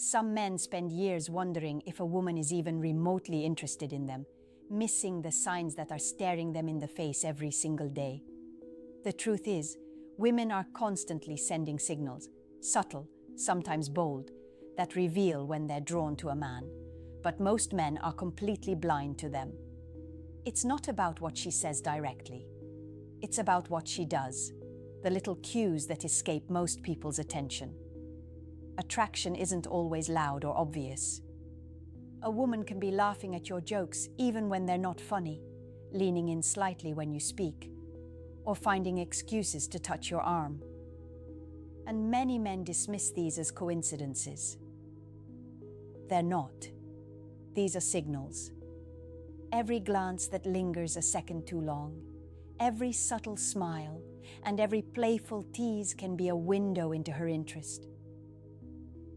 Some men spend years wondering if a woman is even remotely interested in them, missing the signs that are staring them in the face every single day. The truth is, women are constantly sending signals, subtle, sometimes bold, that reveal when they're drawn to a man, but most men are completely blind to them. It's not about what she says directly. It's about what she does, the little cues that escape most people's attention. Attraction isn't always loud or obvious. A woman can be laughing at your jokes even when they're not funny, leaning in slightly when you speak, or finding excuses to touch your arm. And many men dismiss these as coincidences. They're not. These are signals. Every glance that lingers a second too long, every subtle smile, and every playful tease can be a window into her interest.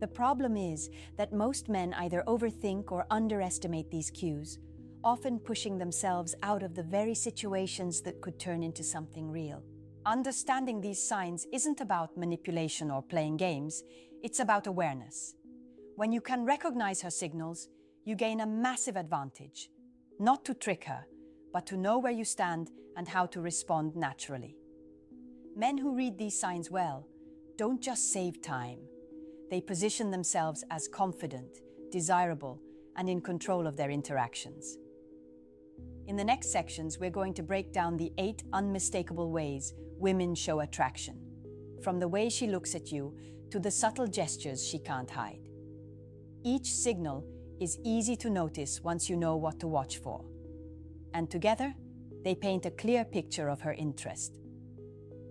The problem is that most men either overthink or underestimate these cues, often pushing themselves out of the very situations that could turn into something real. Understanding these signs isn't about manipulation or playing games, it's about awareness. When you can recognize her signals, you gain a massive advantage. Not to trick her, but to know where you stand and how to respond naturally. Men who read these signs well don't just save time. They position themselves as confident, desirable, and in control of their interactions. In the next sections, we're going to break down the 8 unmistakable ways women show attraction, from the way she looks at you to the subtle gestures she can't hide. Each signal is easy to notice once you know what to watch for. And together, they paint a clear picture of her interest.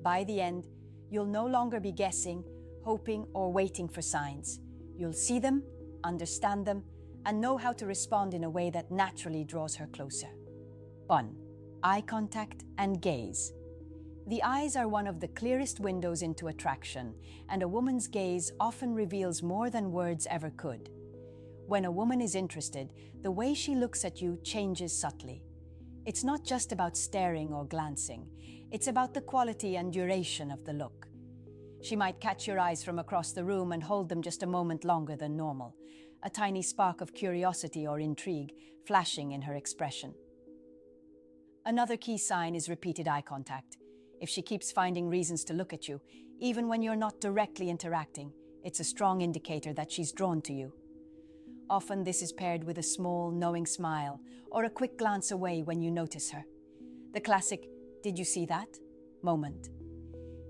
By the end, you'll no longer be guessing, hoping, or waiting for signs. You'll see them, understand them, and know how to respond in a way that naturally draws her closer. 1. Eye contact and gaze. The eyes are one of the clearest windows into attraction, and a woman's gaze often reveals more than words ever could. When a woman is interested, the way she looks at you changes subtly. It's not just about staring or glancing. It's about the quality and duration of the look. She might catch your eyes from across the room and hold them just a moment longer than normal, a tiny spark of curiosity or intrigue flashing in her expression. Another key sign is repeated eye contact. If she keeps finding reasons to look at you, even when you're not directly interacting, it's a strong indicator that she's drawn to you. Often this is paired with a small, knowing smile or a quick glance away when you notice her. The classic, "Did you see that?" moment.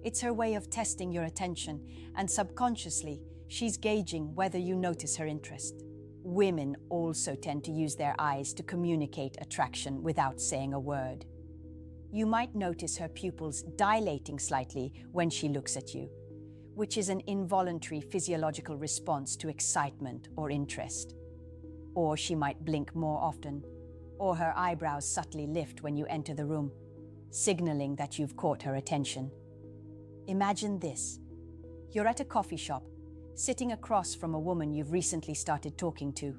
It's her way of testing your attention, and subconsciously, she's gauging whether you notice her interest. Women also tend to use their eyes to communicate attraction without saying a word. You might notice her pupils dilating slightly when she looks at you, which is an involuntary physiological response to excitement or interest. Or she might blink more often, or her eyebrows subtly lift when you enter the room, signaling that you've caught her attention. Imagine this. You're at a coffee shop, sitting across from a woman you've recently started talking to.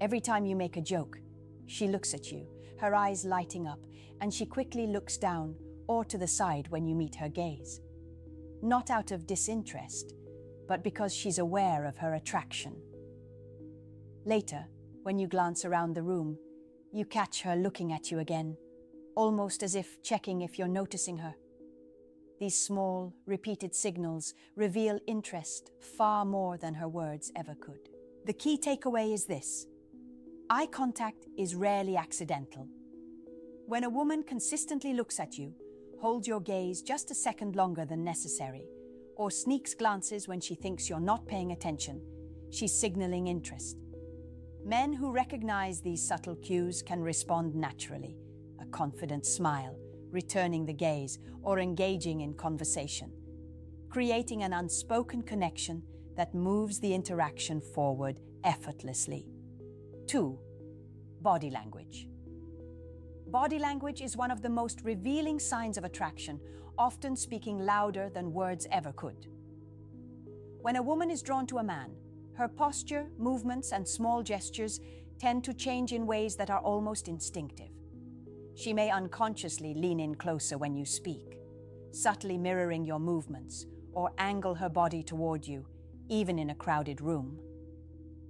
Every time you make a joke, she looks at you, her eyes lighting up, and she quickly looks down or to the side when you meet her gaze. Not out of disinterest, but because she's aware of her attraction. Later, when you glance around the room, you catch her looking at you again, almost as if checking if you're noticing her. These small, repeated signals reveal interest far more than her words ever could. The key takeaway is this: eye contact is rarely accidental. When a woman consistently looks at you, holds your gaze just a second longer than necessary, or sneaks glances when she thinks you're not paying attention, she's signaling interest. Men who recognize these subtle cues can respond naturally, a confident smile, returning the gaze, or engaging in conversation, creating an unspoken connection that moves the interaction forward effortlessly. 2. Body language. Body language is one of the most revealing signs of attraction, often speaking louder than words ever could. When a woman is drawn to a man, her posture, movements, and small gestures tend to change in ways that are almost instinctive. She may unconsciously lean in closer when you speak, subtly mirroring your movements, or angle her body toward you, even in a crowded room.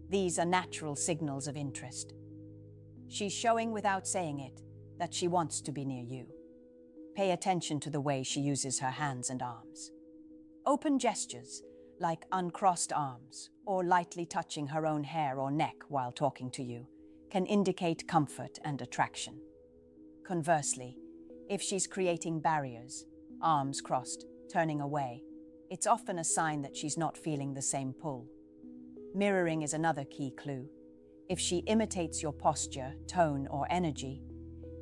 These are natural signals of interest. She's showing without saying it that she wants to be near you. Pay attention to the way she uses her hands and arms. Open gestures, like uncrossed arms or lightly touching her own hair or neck while talking to you, can indicate comfort and attraction. Conversely, if she's creating barriers, arms crossed, turning away, it's often a sign that she's not feeling the same pull. Mirroring is another key clue. If she imitates your posture, tone, or energy,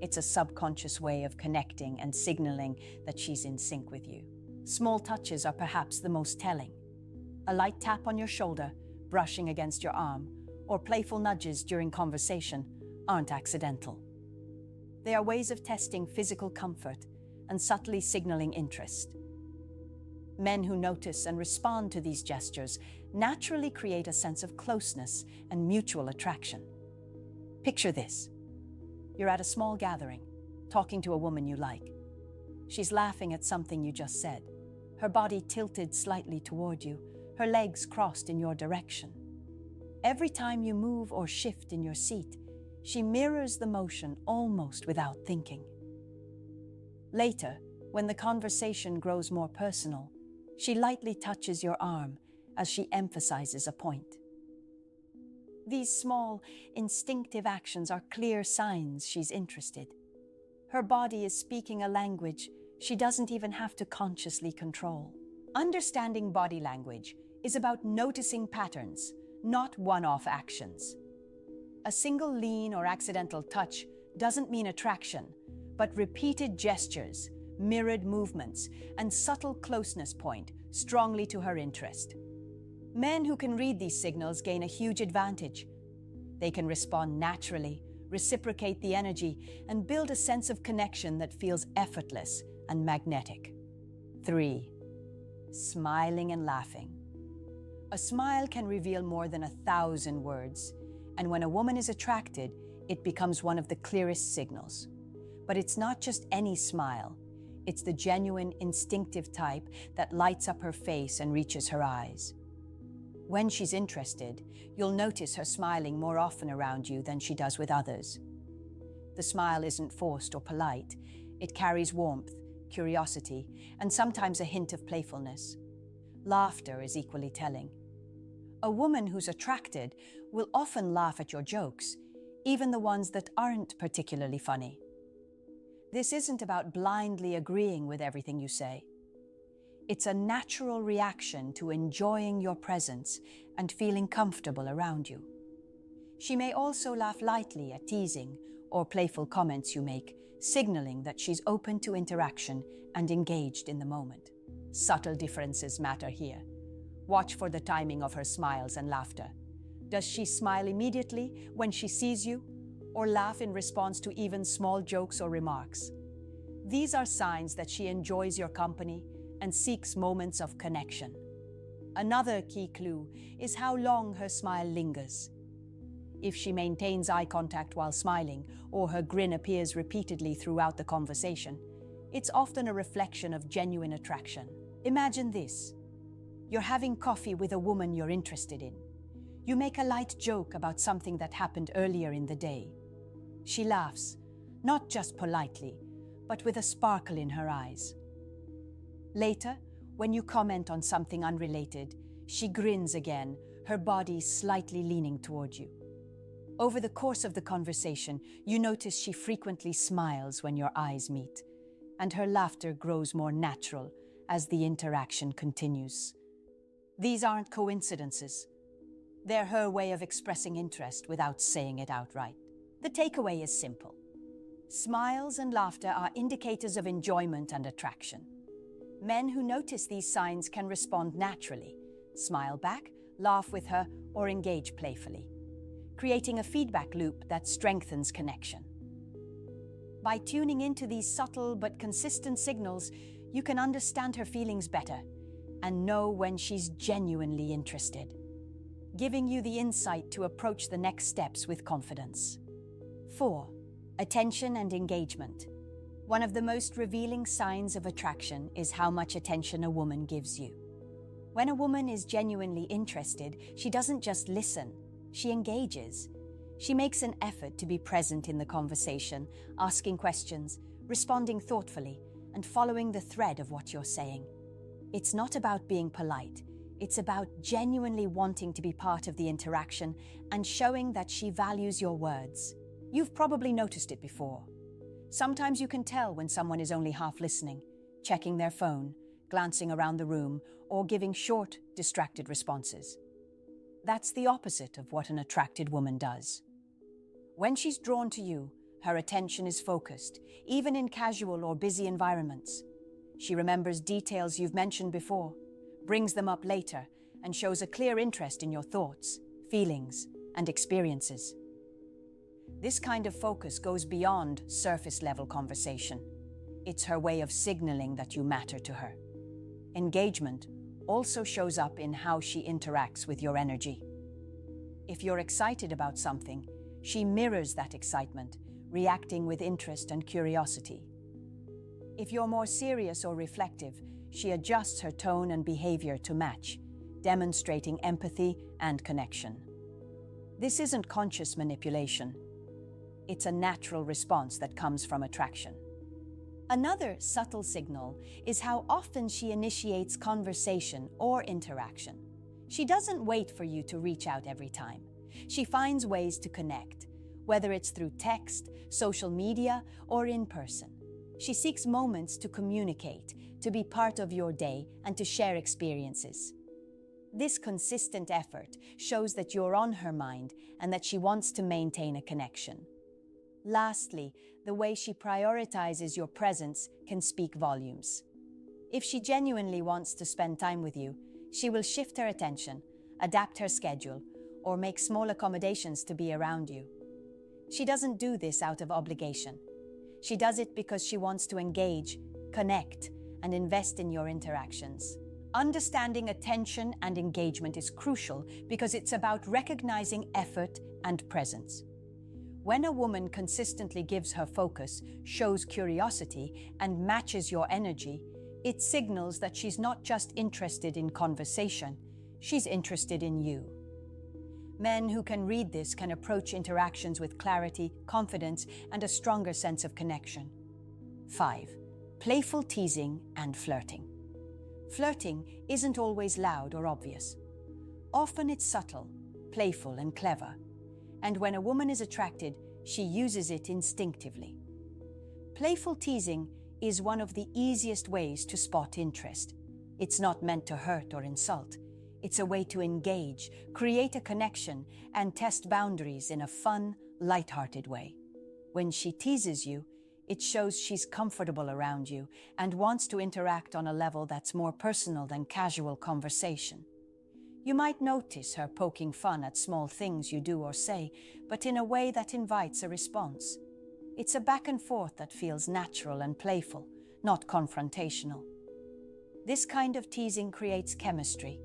it's a subconscious way of connecting and signaling that she's in sync with you. Small touches are perhaps the most telling. A light tap on your shoulder, brushing against your arm, or playful nudges during conversation aren't accidental. They are ways of testing physical comfort and subtly signaling interest. Men who notice and respond to these gestures naturally create a sense of closeness and mutual attraction. Picture this. You're at a small gathering, talking to a woman you like. She's laughing at something you just said, her body tilted slightly toward you, her legs crossed in your direction. Every time you move or shift in your seat, she mirrors the motion almost without thinking. Later, when the conversation grows more personal, she lightly touches your arm as she emphasizes a point. These small, instinctive actions are clear signs she's interested. Her body is speaking a language she doesn't even have to consciously control. Understanding body language is about noticing patterns, not one-off actions. A single lean or accidental touch doesn't mean attraction, but repeated gestures, mirrored movements, and subtle closeness point strongly to her interest. Men who can read these signals gain a huge advantage. They can respond naturally, reciprocate the energy, and build a sense of connection that feels effortless and magnetic. 3. Smiling and laughing. A smile can reveal more than 1,000 words, and when a woman is attracted, it becomes one of the clearest signals. But it's not just any smile. It's the genuine, instinctive type that lights up her face and reaches her eyes. When she's interested, you'll notice her smiling more often around you than she does with others. The smile isn't forced or polite. It carries warmth, curiosity, and sometimes a hint of playfulness. Laughter is equally telling. A woman who's attracted will often laugh at your jokes, even the ones that aren't particularly funny. This isn't about blindly agreeing with everything you say. It's a natural reaction to enjoying your presence and feeling comfortable around you. She may also laugh lightly at teasing or playful comments you make, signaling that she's open to interaction and engaged in the moment. Subtle differences matter here. Watch for the timing of her smiles and laughter. Does she smile immediately when she sees you, or laugh in response to even small jokes or remarks? These are signs that she enjoys your company and seeks moments of connection. Another key clue is how long her smile lingers. If she maintains eye contact while smiling, or her grin appears repeatedly throughout the conversation, it's often a reflection of genuine attraction. Imagine this. You're having coffee with a woman you're interested in. You make a light joke about something that happened earlier in the day. She laughs, not just politely, but with a sparkle in her eyes. Later, when you comment on something unrelated, she grins again, her body slightly leaning toward you. Over the course of the conversation, you notice she frequently smiles when your eyes meet, and her laughter grows more natural as the interaction continues. These aren't coincidences. They're her way of expressing interest without saying it outright. The takeaway is simple. Smiles and laughter are indicators of enjoyment and attraction. Men who notice these signs can respond naturally, smile back, laugh with her, or engage playfully, creating a feedback loop that strengthens connection. By tuning into these subtle but consistent signals, you can understand her feelings better and know when she's genuinely interested, giving you the insight to approach the next steps with confidence. 4. Attention and engagement. One of the most revealing signs of attraction is how much attention a woman gives you. When a woman is genuinely interested, she doesn't just listen, She engages. She makes an effort to be present in the conversation, asking questions, responding thoughtfully, and following the thread of what you're saying. It's not about being polite. It's about genuinely wanting to be part of the interaction and showing that she values your words. You've probably noticed it before. Sometimes you can tell when someone is only half listening, checking their phone, glancing around the room, or giving short, distracted responses. That's the opposite of what an attracted woman does. When she's drawn to you, her attention is focused, even in casual or busy environments. She remembers details you've mentioned before, brings them up later, and shows a clear interest in your thoughts, feelings, and experiences. This kind of focus goes beyond surface-level conversation. It's her way of signaling that you matter to her. Engagement also shows up in how she interacts with your energy. If you're excited about something, she mirrors that excitement, reacting with interest and curiosity. If you're more serious or reflective, she adjusts her tone and behavior to match, demonstrating empathy and connection. This isn't conscious manipulation. It's a natural response that comes from attraction. Another subtle signal is how often she initiates conversation or interaction. She doesn't wait for you to reach out every time. She finds ways to connect, whether it's through text, social media, or in person. She seeks moments to communicate, to be part of your day, and to share experiences. This consistent effort shows that you're on her mind and that she wants to maintain a connection. Lastly, the way she prioritizes your presence can speak volumes. If she genuinely wants to spend time with you, she will shift her attention, adapt her schedule, or make small accommodations to be around you. She doesn't do this out of obligation. She does it because she wants to engage, connect, and invest in your interactions. Understanding attention and engagement is crucial because it's about recognizing effort and presence. When a woman consistently gives her focus, shows curiosity, and matches your energy, it signals that she's not just interested in conversation, she's interested in you. Men who can read this can approach interactions with clarity, confidence, and a stronger sense of connection. 5. Playful teasing and flirting. Flirting isn't always loud or obvious. Often it's subtle, playful, and clever. And when a woman is attracted, she uses it instinctively. Playful teasing is one of the easiest ways to spot interest. It's not meant to hurt or insult. It's a way to engage, create a connection, and test boundaries in a fun, lighthearted way. When she teases you, it shows she's comfortable around you and wants to interact on a level that's more personal than casual conversation. You might notice her poking fun at small things you do or say, but in a way that invites a response. It's a back and forth that feels natural and playful, not confrontational. This kind of teasing creates chemistry.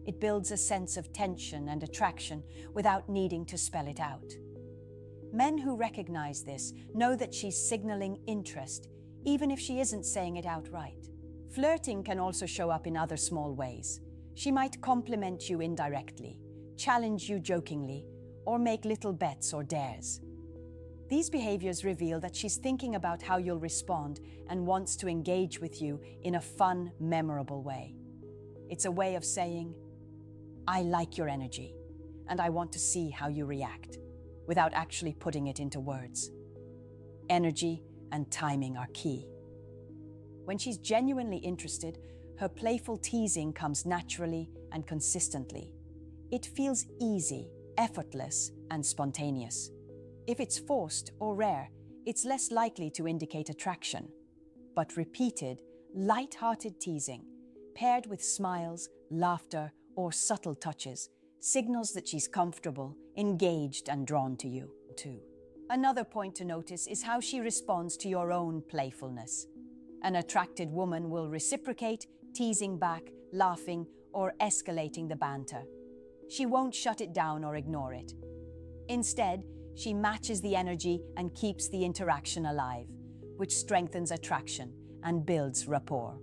It builds a sense of tension and attraction without needing to spell it out. Men who recognize this know that she's signaling interest, even if she isn't saying it outright. Flirting can also show up in other small ways. She might compliment you indirectly, challenge you jokingly, or make little bets or dares. These behaviors reveal that she's thinking about how you'll respond and wants to engage with you in a fun, memorable way. It's a way of saying, "I like your energy, and I want to see how you react," without actually putting it into words. Energy and timing are key. When she's genuinely interested, her playful teasing comes naturally and consistently. It feels easy, effortless, and spontaneous. If it's forced or rare, it's less likely to indicate attraction. But repeated, light-hearted teasing, paired with smiles, laughter, or subtle touches, signals that she's comfortable, engaged, and drawn to you, too. Another point to notice is how she responds to your own playfulness. An attracted woman will reciprocate, teasing back, laughing, or escalating the banter. She won't shut it down or ignore it. Instead, she matches the energy and keeps the interaction alive, which strengthens attraction and builds rapport.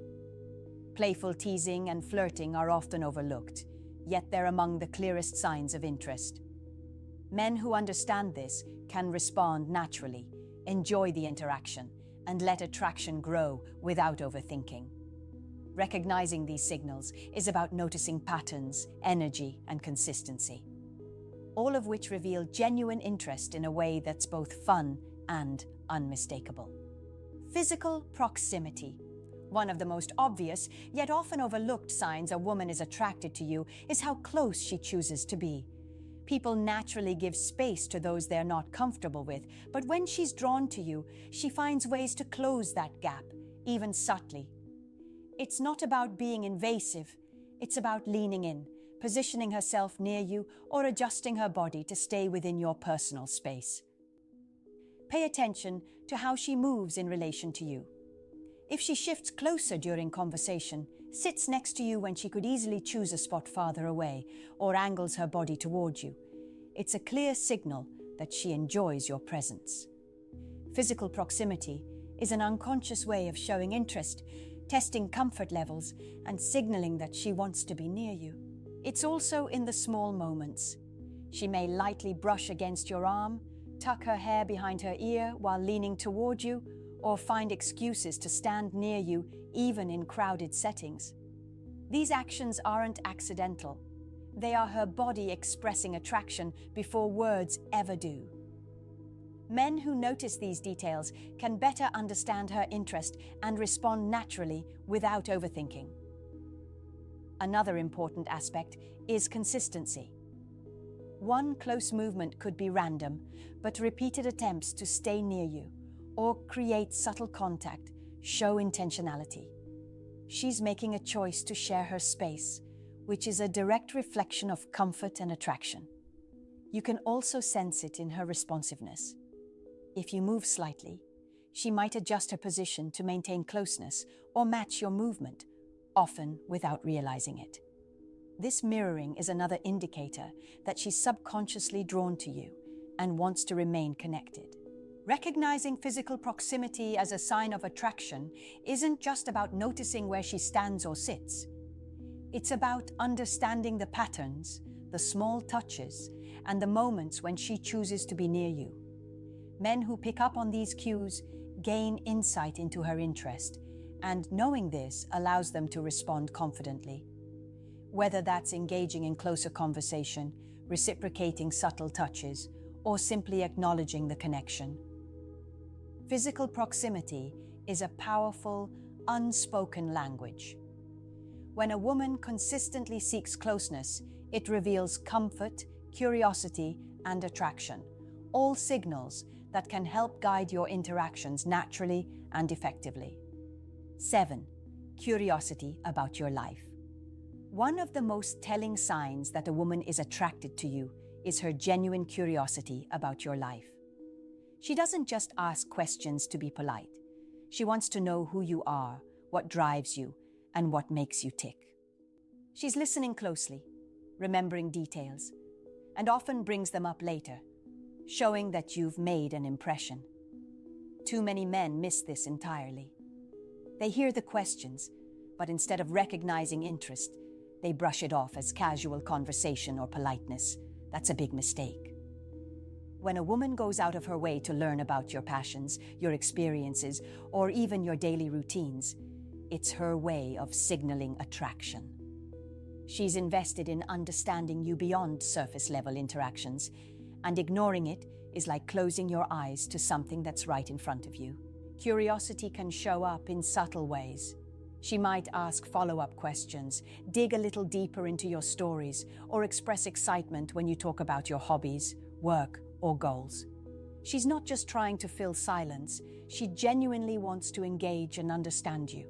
Playful teasing and flirting are often overlooked, yet they're among the clearest signs of interest. Men who understand this can respond naturally, enjoy the interaction, and let attraction grow without overthinking. Recognizing these signals is about noticing patterns, energy, and consistency, all of which reveal genuine interest in a way that's both fun and unmistakable. Physical proximity. One of the most obvious, yet often overlooked signs a woman is attracted to you is how close she chooses to be. People naturally give space to those they're not comfortable with, but when she's drawn to you, she finds ways to close that gap, even subtly. It's not about being invasive, it's about leaning in, positioning herself near you, or adjusting her body to stay within your personal space. Pay attention to how she moves in relation to you. If she shifts closer during conversation, sits next to you when she could easily choose a spot farther away, or angles her body toward you, it's a clear signal that she enjoys your presence. Physical proximity is an unconscious way of showing interest, testing comfort levels, and signaling that she wants to be near you. It's also in the small moments. She may lightly brush against your arm, tuck her hair behind her ear while leaning toward you, or find excuses to stand near you even in crowded settings. These actions aren't accidental. They are her body expressing attraction before words ever do. Men who notice these details can better understand her interest and respond naturally without overthinking. Another important aspect is consistency. One close movement could be random, but repeated attempts to stay near you or create subtle contact show intentionality. She's making a choice to share her space, which is a direct reflection of comfort and attraction. You can also sense it in her responsiveness. If you move slightly, she might adjust her position to maintain closeness or match your movement, often without realizing it. This mirroring is another indicator that she's subconsciously drawn to you and wants to remain connected. Recognizing physical proximity as a sign of attraction isn't just about noticing where she stands or sits. It's about understanding the patterns, the small touches, and the moments when she chooses to be near you. Men who pick up on these cues gain insight into her interest, and knowing this allows them to respond confidently. Whether that's engaging in closer conversation, reciprocating subtle touches, or simply acknowledging the connection. Physical proximity is a powerful, unspoken language. When a woman consistently seeks closeness, it reveals comfort, curiosity, and attraction, all signals that can help guide your interactions naturally and effectively. 7. Curiosity about your life. One of the most telling signs that a woman is attracted to you is her genuine curiosity about your life. She doesn't just ask questions to be polite. She wants to know who you are, what drives you, and what makes you tick. She's listening closely, remembering details, and often brings them up later, showing that you've made an impression. Too many men miss this entirely. They hear the questions, but instead of recognizing interest, they brush it off as casual conversation or politeness. That's a big mistake. When a woman goes out of her way to learn about your passions, your experiences, or even your daily routines, it's her way of signaling attraction. She's invested in understanding you beyond surface-level interactions, and ignoring it is like closing your eyes to something that's right in front of you. Curiosity can show up in subtle ways. She might ask follow-up questions, dig a little deeper into your stories, or express excitement when you talk about your hobbies, work, or goals. She's not just trying to fill silence, she genuinely wants to engage and understand you.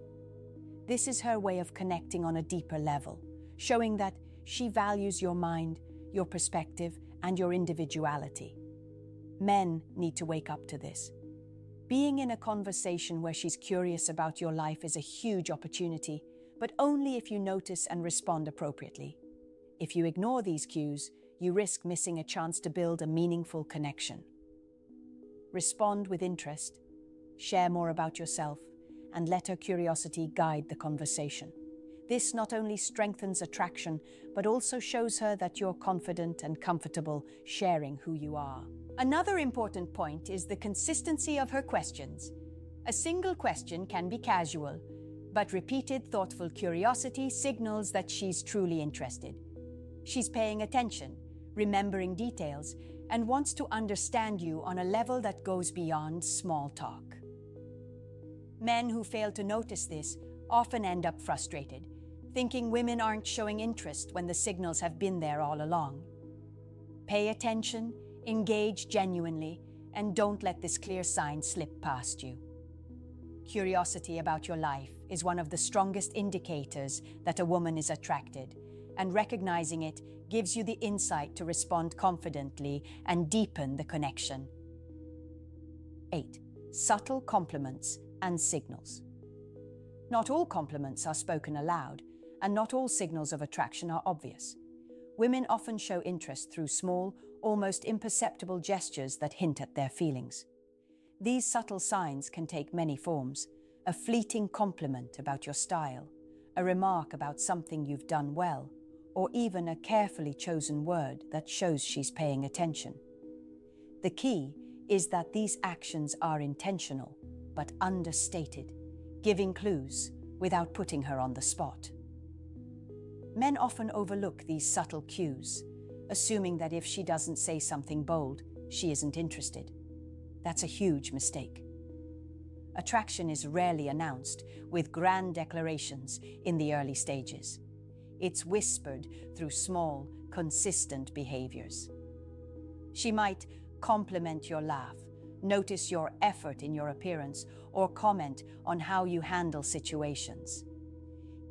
This is her way of connecting on a deeper level, showing that she values your mind, your perspective, and your individuality. Men need to wake up to this. Being in a conversation where she's curious about your life is a huge opportunity, but only if you notice and respond appropriately. If you ignore these cues, you risk missing a chance to build a meaningful connection. Respond with interest, share more about yourself, and let her curiosity guide the conversation. This not only strengthens attraction, but also shows her that you're confident and comfortable sharing who you are. Another important point is the consistency of her questions. A single question can be casual, but repeated thoughtful curiosity signals that she's truly interested. She's paying attention, remembering details, and wants to understand you on a level that goes beyond small talk. Men who fail to notice this often end up frustrated, thinking women aren't showing interest when the signals have been there all along. Pay attention, engage genuinely, and don't let this clear sign slip past you. Curiosity about your life is one of the strongest indicators that a woman is attracted, and recognizing it gives you the insight to respond confidently and deepen the connection. 8. Subtle compliments and signals. Not all compliments are spoken aloud, and not all signals of attraction are obvious. Women often show interest through small, almost imperceptible gestures that hint at their feelings. These subtle signs can take many forms: a fleeting compliment about your style, a remark about something you've done well, or even a carefully chosen word that shows she's paying attention. The key is that these actions are intentional, but understated, giving clues without putting her on the spot. Men often overlook these subtle cues, assuming that if she doesn't say something bold, she isn't interested. That's a huge mistake. Attraction is rarely announced with grand declarations in the early stages. It's whispered through small, consistent behaviors. She might compliment your laugh, notice your effort in your appearance, or comment on how you handle situations.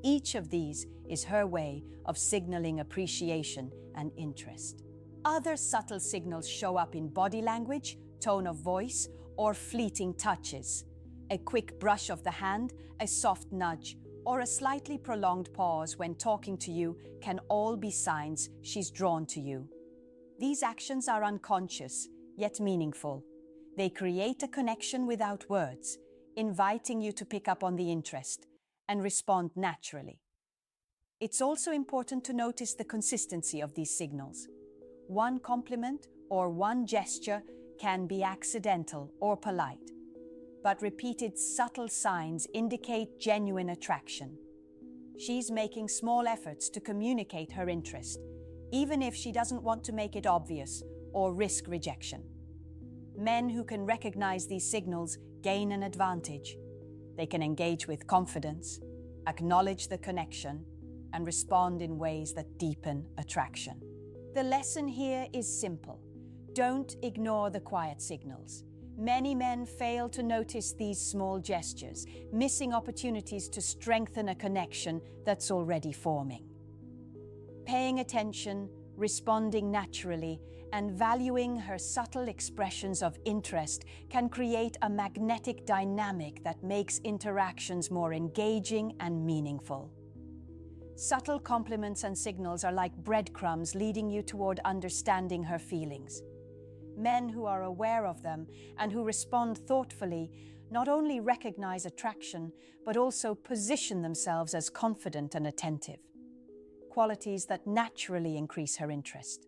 Each of these is her way of signaling appreciation and interest. Other subtle signals show up in body language, tone of voice, or fleeting touches. A quick brush of the hand, a soft nudge, or a slightly prolonged pause when talking to you can all be signs she's drawn to you. These actions are unconscious, yet meaningful. They create a connection without words, inviting you to pick up on the interest and respond naturally. It's also important to notice the consistency of these signals. One compliment or one gesture can be accidental or polite, but repeated subtle signs indicate genuine attraction. She's making small efforts to communicate her interest, even if she doesn't want to make it obvious or risk rejection. Men who can recognize these signals gain an advantage. They can engage with confidence, acknowledge the connection, and respond in ways that deepen attraction. The lesson here is simple. Don't ignore the quiet signals. Many men fail to notice these small gestures, missing opportunities to strengthen a connection that's already forming. Paying attention, responding naturally, and valuing her subtle expressions of interest can create a magnetic dynamic that makes interactions more engaging and meaningful. Subtle compliments and signals are like breadcrumbs leading you toward understanding her feelings. Men who are aware of them and who respond thoughtfully not only recognize attraction, but also position themselves as confident and attentive, qualities that naturally increase her interest.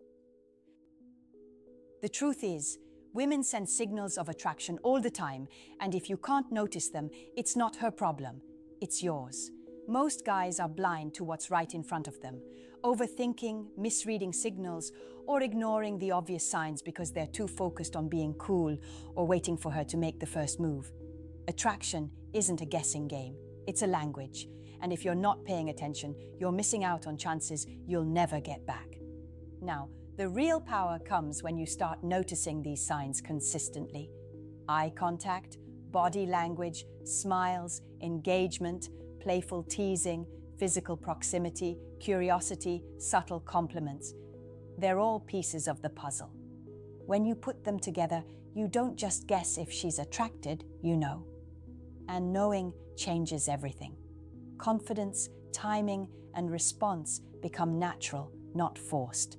The truth is, women send signals of attraction all the time, and if you can't notice them, it's not her problem, it's yours. Most guys are blind to what's right in front of them, overthinking, misreading signals, or ignoring the obvious signs because they're too focused on being cool or waiting for her to make the first move. Attraction isn't a guessing game, it's a language, and if you're not paying attention, you're missing out on chances you'll never get back. Now, the real power comes when you start noticing these signs consistently. Eye contact, body language, smiles, engagement, playful teasing, physical proximity, curiosity, subtle compliments. They're all pieces of the puzzle. When you put them together, you don't just guess if she's attracted, you know. And knowing changes everything. Confidence, timing, and response become natural, not forced.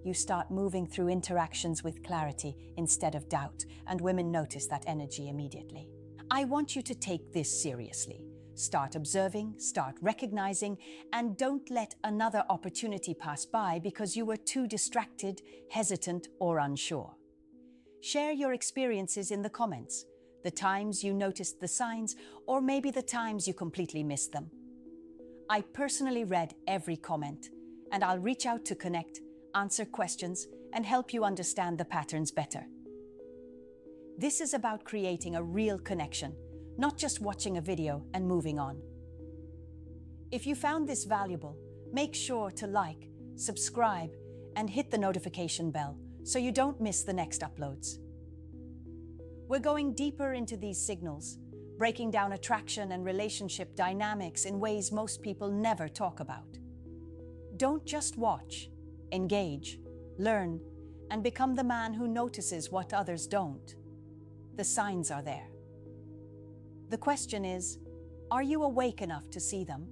You start moving through interactions with clarity instead of doubt, and women notice that energy immediately. I want you to take this seriously. Start observing, start recognizing, and don't let another opportunity pass by because you were too distracted, hesitant, or unsure. Share your experiences in the comments, the times you noticed the signs, or maybe the times you completely missed them. I personally read every comment, and I'll reach out to connect, answer questions, and help you understand the patterns better. This is about creating a real connection, not just watching a video and moving on. If you found this valuable, make sure to like, subscribe, and hit the notification bell so you don't miss the next uploads. We're going deeper into these signals, breaking down attraction and relationship dynamics in ways most people never talk about. Don't just watch, engage, learn, and become the man who notices what others don't. The signs are there. The question is, are you awake enough to see them?